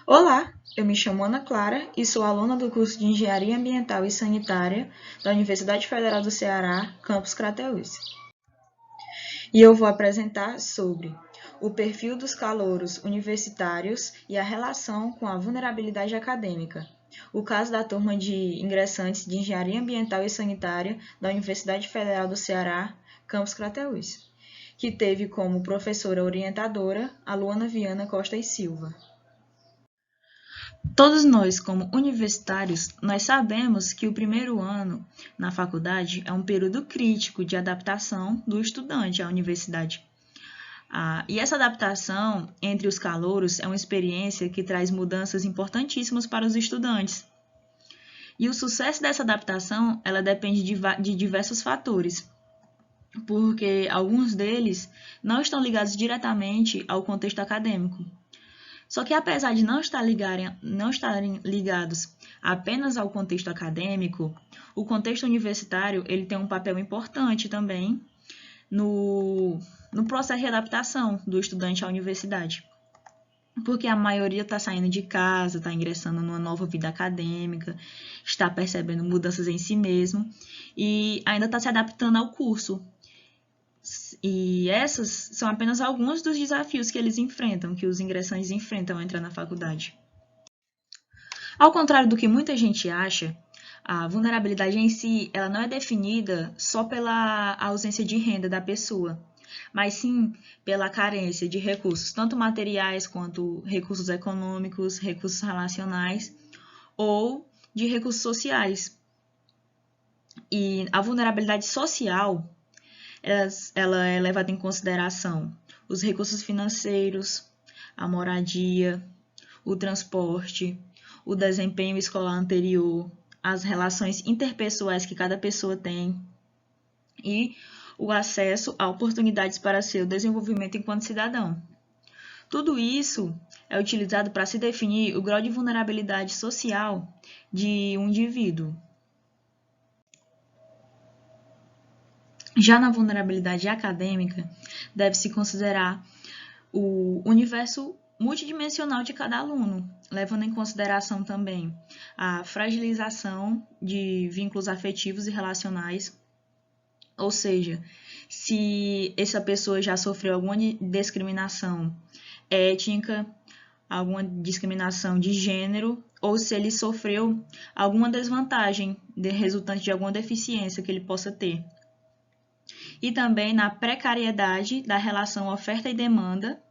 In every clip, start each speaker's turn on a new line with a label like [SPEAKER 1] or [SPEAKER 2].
[SPEAKER 1] Olá, eu me chamo Ana Clara e sou aluna do curso de Engenharia Ambiental e Sanitária da Universidade Federal do Ceará, campus Crateús. E eu vou apresentar sobre o perfil dos calouros universitários e a relação com a vulnerabilidade acadêmica. O caso da turma de ingressantes de Engenharia Ambiental e Sanitária da Universidade Federal do Ceará, campus Crateús, que teve como professora orientadora a Luana Viana Costa e Silva. Todos nós, como universitários, nós sabemos que o primeiro ano na faculdade é um período crítico de adaptação do estudante à universidade. E essa adaptação entre os calouros é uma experiência que traz mudanças importantíssimas para os estudantes. E o sucesso dessa adaptação, ela depende de diversos fatores, porque alguns deles não estão ligados diretamente ao contexto acadêmico. Só que apesar de não estarem ligados apenas ao contexto acadêmico, o contexto universitário ele tem um papel importante também no processo de adaptação do estudante à universidade. Porque a maioria está saindo de casa, está ingressando numa nova vida acadêmica, está percebendo mudanças em si mesmo e ainda está se adaptando ao curso. E essas são apenas alguns dos desafios que eles enfrentam, que os ingressantes enfrentam ao entrar na faculdade. Ao contrário do que muita gente acha, a vulnerabilidade em si ela não é definida só pela ausência de renda da pessoa, mas sim pela carência de recursos, tanto materiais quanto recursos econômicos, recursos relacionais ou de recursos sociais. E a vulnerabilidade social ela é levada em consideração os recursos financeiros, a moradia, o transporte, o desempenho escolar anterior, as relações interpessoais que cada pessoa tem e o acesso a oportunidades para seu desenvolvimento enquanto cidadão. Tudo isso é utilizado para se definir o grau de vulnerabilidade social de um indivíduo. Já na vulnerabilidade acadêmica, deve-se considerar o universo multidimensional de cada aluno, levando em consideração também a fragilização de vínculos afetivos e relacionais, ou seja, se essa pessoa já sofreu alguma discriminação étnica, alguma discriminação de gênero, ou se ele sofreu alguma desvantagem resultante de alguma deficiência que ele possa ter. E também na precariedade da relação oferta e demanda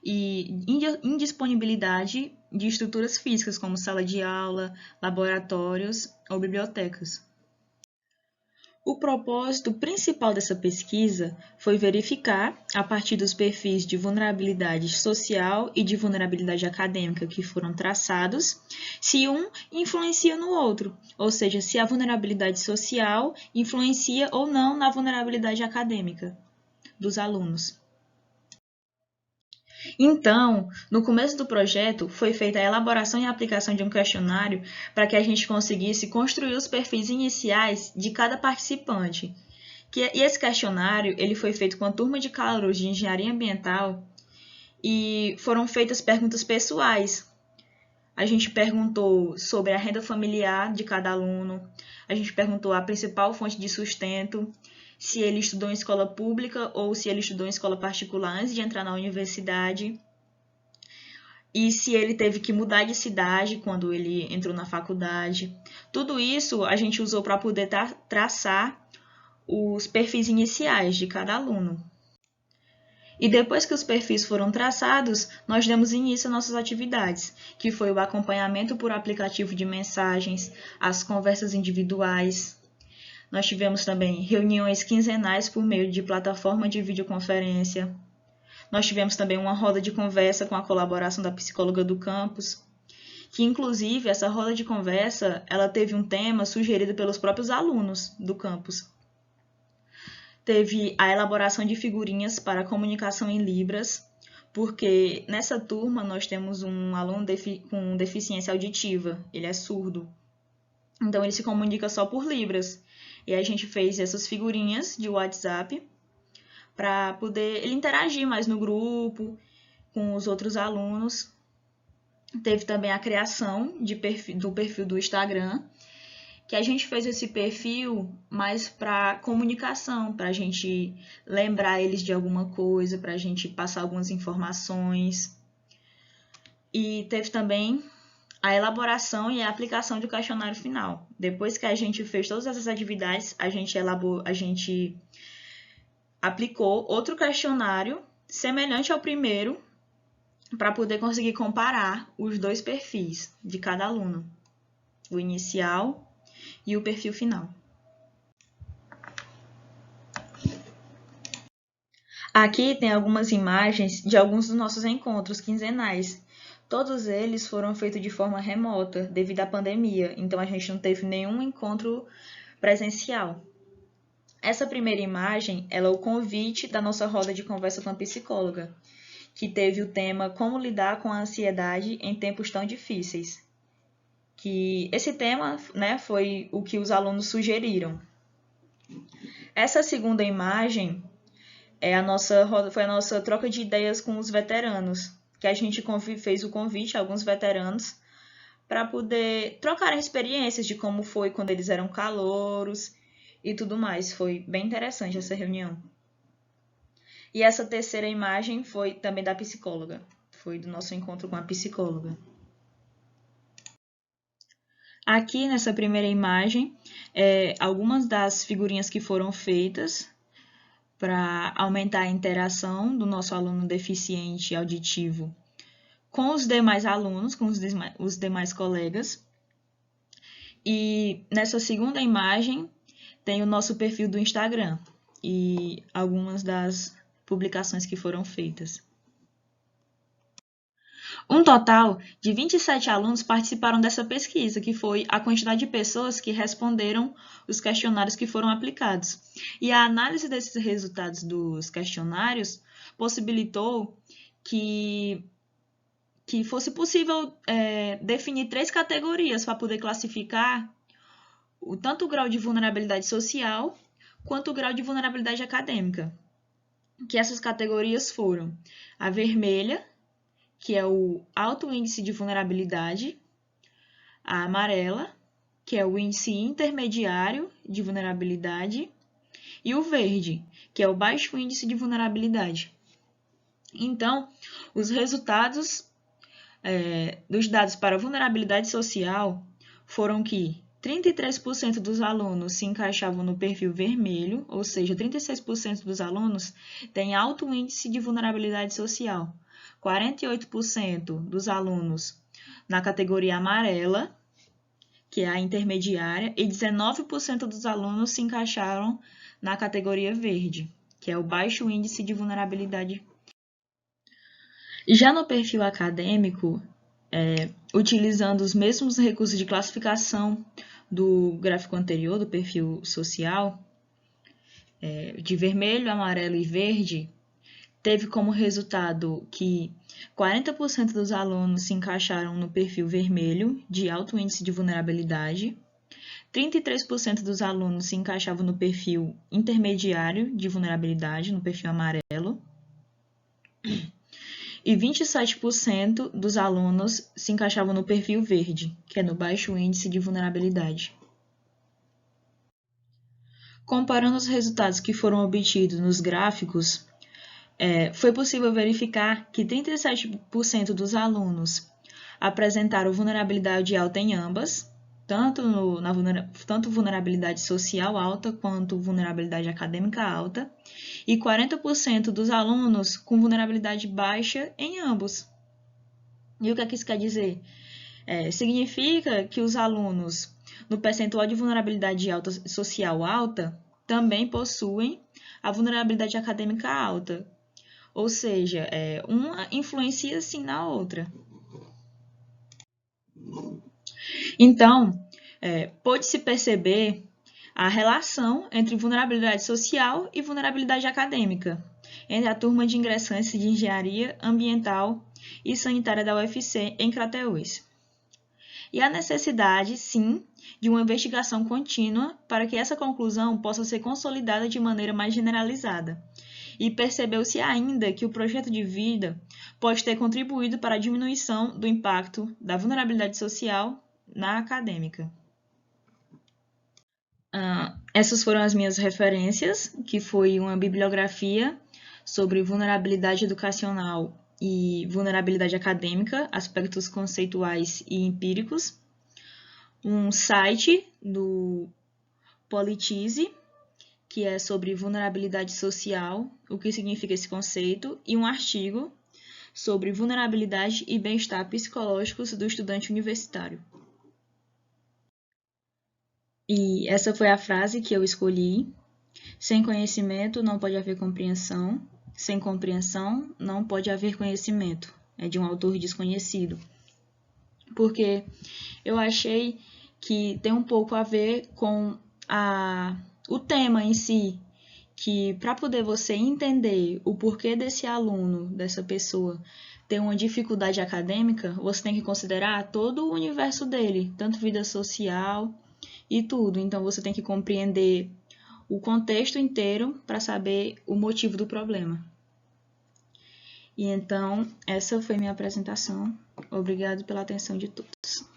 [SPEAKER 1] e indisponibilidade de estruturas físicas, como sala de aula, laboratórios ou bibliotecas. O propósito principal dessa pesquisa foi verificar, a partir dos perfis de vulnerabilidade social e de vulnerabilidade acadêmica que foram traçados, se um influencia no outro, ou seja, se a vulnerabilidade social influencia ou não na vulnerabilidade acadêmica dos alunos. Então, no começo do projeto, foi feita a elaboração e aplicação de um questionário para que a gente conseguisse construir os perfis iniciais de cada participante. E esse questionário ele foi feito com a turma de calouros de engenharia ambiental e foram feitas perguntas pessoais. A gente perguntou sobre a renda familiar de cada aluno, a gente perguntou a principal fonte de sustento, se ele estudou em escola pública ou se ele estudou em escola particular antes de entrar na universidade, e se ele teve que mudar de cidade quando ele entrou na faculdade. Tudo isso a gente usou para poder traçar os perfis iniciais de cada aluno. E depois que os perfis foram traçados, nós demos início às nossas atividades, que foi o acompanhamento por aplicativo de mensagens, as conversas individuais. Nós tivemos também reuniões quinzenais por meio de plataforma de videoconferência. Nós tivemos também uma roda de conversa com a colaboração da psicóloga do campus, que inclusive essa roda de conversa ela teve um tema sugerido pelos próprios alunos do campus. Teve a elaboração de figurinhas para comunicação em Libras, porque nessa turma nós temos um aluno com deficiência auditiva, ele é surdo. Então ele se comunica só por Libras. E a gente fez essas figurinhas de WhatsApp para poder ele interagir mais no grupo, com os outros alunos. Teve também a criação do perfil do Instagram, que a gente fez esse perfil mais para comunicação, para a gente lembrar eles de alguma coisa, para a gente passar algumas informações. E teve também a elaboração e a aplicação do questionário final. Depois que a gente fez todas essas atividades, a gente aplicou outro questionário semelhante ao primeiro para poder conseguir comparar os dois perfis de cada aluno, o inicial e o perfil final. Aqui tem algumas imagens de alguns dos nossos encontros quinzenais. Todos eles foram feitos de forma remota devido à pandemia, então a gente não teve nenhum encontro presencial. Essa primeira imagem é o convite da nossa roda de conversa com a psicóloga, que teve o tema Como lidar com a ansiedade em tempos tão difíceis. Que esse tema, né, foi o que os alunos sugeriram. Essa segunda imagem foi a nossa troca de ideias com os veteranos, que a gente fez o convite a alguns veteranos para poder trocar experiências de como foi quando eles eram calouros e tudo mais. Foi bem interessante essa reunião. E essa terceira imagem foi também da psicóloga, foi do nosso encontro com a psicóloga. Aqui nessa primeira imagem, algumas das figurinhas que foram feitas para aumentar a interação do nosso aluno deficiente auditivo com os demais alunos, com os demais colegas. E nessa segunda imagem tem o nosso perfil do Instagram e algumas das publicações que foram feitas. Um total de 27 alunos participaram dessa pesquisa, que foi a quantidade de pessoas que responderam os questionários que foram aplicados. E a análise desses resultados dos questionários possibilitou que fosse possível definir 3 categorias para poder classificar tanto o grau de vulnerabilidade social quanto o grau de vulnerabilidade acadêmica. Que essas categorias foram a vermelha, que é o alto índice de vulnerabilidade, a amarela, que é o índice intermediário de vulnerabilidade, e o verde, que é o baixo índice de vulnerabilidade. Então, os resultados dos dados para vulnerabilidade social foram que 33% dos alunos se encaixavam no perfil vermelho, ou seja, 36% dos alunos têm alto índice de vulnerabilidade social. 48% dos alunos na categoria amarela, que é a intermediária, e 19% dos alunos se encaixaram na categoria verde, que é o baixo índice de vulnerabilidade. Já no perfil acadêmico, utilizando os mesmos recursos de classificação do gráfico anterior, do perfil social, de vermelho, amarelo e verde, teve como resultado que 40% dos alunos se encaixaram no perfil vermelho, de alto índice de vulnerabilidade, 33% dos alunos se encaixavam no perfil intermediário de vulnerabilidade, no perfil amarelo, e 27% dos alunos se encaixavam no perfil verde, que é no baixo índice de vulnerabilidade. Comparando os resultados que foram obtidos nos gráficos, foi possível verificar que 37% dos alunos apresentaram vulnerabilidade alta em ambas, tanto vulnerabilidade social alta quanto vulnerabilidade acadêmica alta, e 40% dos alunos com vulnerabilidade baixa em ambos. E o que é que isso quer dizer? Significa que os alunos no percentual de vulnerabilidade alta, social alta também possuem a vulnerabilidade acadêmica alta. Ou seja, uma influencia sim na outra. Então, pôde-se perceber a relação entre vulnerabilidade social e vulnerabilidade acadêmica, entre a turma de ingressantes de Engenharia Ambiental e Sanitária da UFC em Crateús. E a necessidade, sim, de uma investigação contínua para que essa conclusão possa ser consolidada de maneira mais generalizada. e percebeu-se ainda que o projeto de vida pode ter contribuído para a diminuição do impacto da vulnerabilidade social na acadêmica. Essas foram as minhas referências, que foi uma bibliografia sobre vulnerabilidade educacional e vulnerabilidade acadêmica, aspectos conceituais e empíricos, um site do Politize, que é sobre vulnerabilidade social, o que significa esse conceito, e um artigo sobre vulnerabilidade e bem-estar psicológicos do estudante universitário. E essa foi a frase que eu escolhi. Sem conhecimento não pode haver compreensão. Sem compreensão não pode haver conhecimento. É de um autor desconhecido. Porque eu achei que tem um pouco a ver com o tema em si, que para poder você entender o porquê desse aluno, dessa pessoa, ter uma dificuldade acadêmica, você tem que considerar todo o universo dele, tanto vida social e tudo. Então você tem que compreender o contexto inteiro para saber o motivo do problema. E então, essa foi minha apresentação. Obrigado pela atenção de todos.